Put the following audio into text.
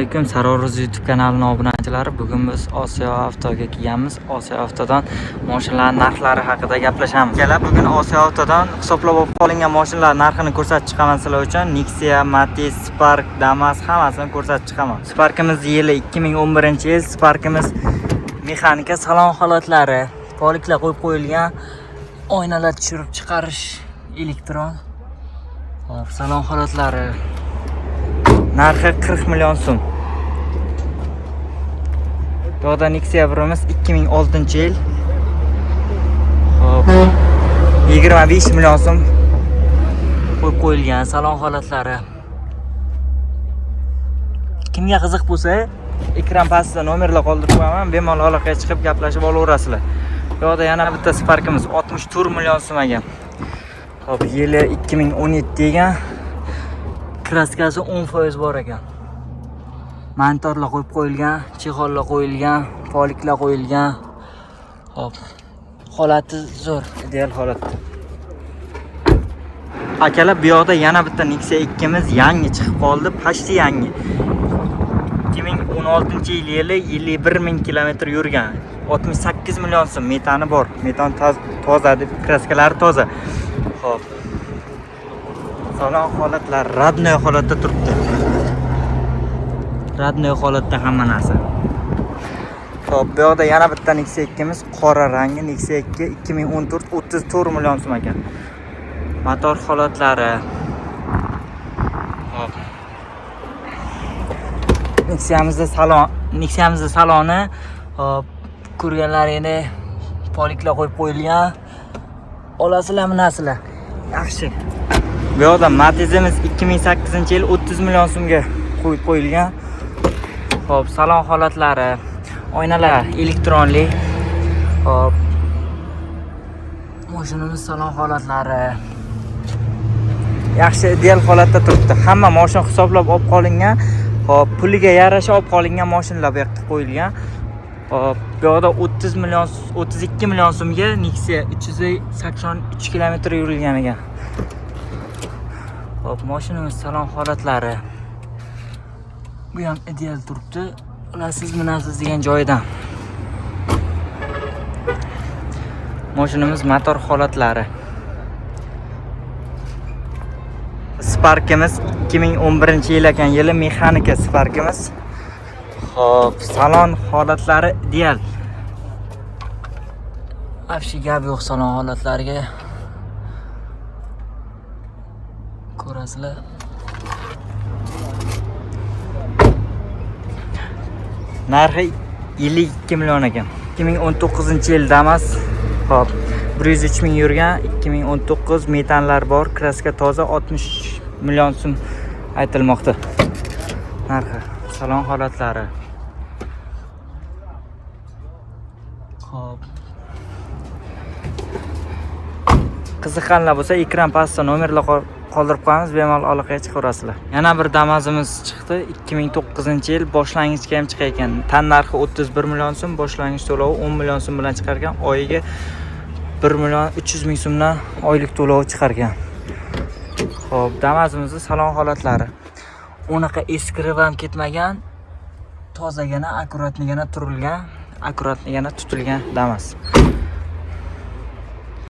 alaykum, Saroroz YouTube kanalining obunachilari. Bugun biz Osiyo Avtoga kelganmiz. Osiyo Avtodan mashinalar narxlari haqida gaplashamiz. Kelar bugun Osiyo Avtodan hisoblab olib qolingan mashinalar narxini ko'rsatib chiqaman sizlar uchun. Nexia, Matiz, Spark, Damas hammasini ko'rsatib chiqaman. Sparkimiz yili 2011-yil. Sparkimiz mexanika, salon holatlari, poliklar qo'yib qo'yilgan, oynalar tushirib chiqarish, elektron. Hop, salon holatlari. Narxi 40 million so'm. Bu yoqda Nexia birimiz 2006-yil. Hop. 25 million so'm qo'yib qo'yilgan salon holatlari. Kimga qiziq bo'lsa, ekran pastida nomerlar qoldirib qo'yaman, bemalol aloqaga chiqib gaplashib olaverasizlar. Bu yoqda yana bitta Sparkimiz 64 million so'maga. Hop, yili 2017 ekan. Kraskasi 10% bor ekan. Monitorlar qo'yib qo'yilgan, chexollar qo'yilgan, poliklar qo'yilgan. Hop. Holati zo'r, ideal holatda. Akalar, bu yoqda yana bitta Nexia 2miz yangi chiqib qoldi, pashti yangi. 2016-yil yili 51 kilometr yurgan. 68 million so'm metani bor. Metan toza deb, kraskalari toza. Hop. Salon holatlar radnoy holatda turibdi. Radnoy holatda hamma narsa. Xo'p, bu yoqda yana bitta Nexia 2miz qora rangi Nexia 2 2014 34 million so'm ekan. Motor holatlari. Hop. Nexia'mizda saloni hop, ko'rganlaringni poliklar qo'yib qo'yilgan. Olasizlarmi narsalar? Yaxshi. Bu yoqda Matizimiz 2008-yil 30 million so'mga qo'yib qo'yilgan. Hop, salon holatlari, oynalar elektronli. Hop. Mashinamiz salon holatlari. Yaxshi, ideal holatda turibdi. Hamma mashina hisoblab olib qolingan. Hop, puliga yarasha olib qolingan mashinalar bu yoqqa qo'yilgan. Hop, bu yoqda 32 million so'mga Nexia 383 kilometr yurilgan ekan. Hop, mashinamiz salon holatlari. Bu ham ideal turibdi. Olasizmi narsiz degan joyidan. Mashinamiz motor holatlari. Sparkimiz 2011-yil ekan, yili mexanika Sparkimiz. Hop, salon holatlari ideal. Afshi gap yo'q salon holatlariga. Ko'rasizlar. Narxi yili 2 million ekan. 2019-yil Damas. Hop, 103 ming yurgan, 2019 metanlar bor, kraska toza, 60 million so'm aytilmoqda. Narxi, salon holatlari. Hop. Qiziqqanlar bo'lsa, ekran pastida nomerlar qoldirib qo'yamiz, bemalol aloqaga chiqaverasizlar. Yana bir Damazimiz chiqdi. 2009-yil boshlang'ichga ham chiqar ekan. Tan narxi 31 million so'm, boshlang'ich to'lovi 10 million so'm bilan chiqar ekan. Oyiga 1 million 300 ming so'mdan oylik to'lovi chiqar ekan. Xo'p, Damazimizning salon holatlari. Unaqa eskirib ham ketmagan, tozagina, akkuratligina turilgan, akkuratligina tutilgan Damas.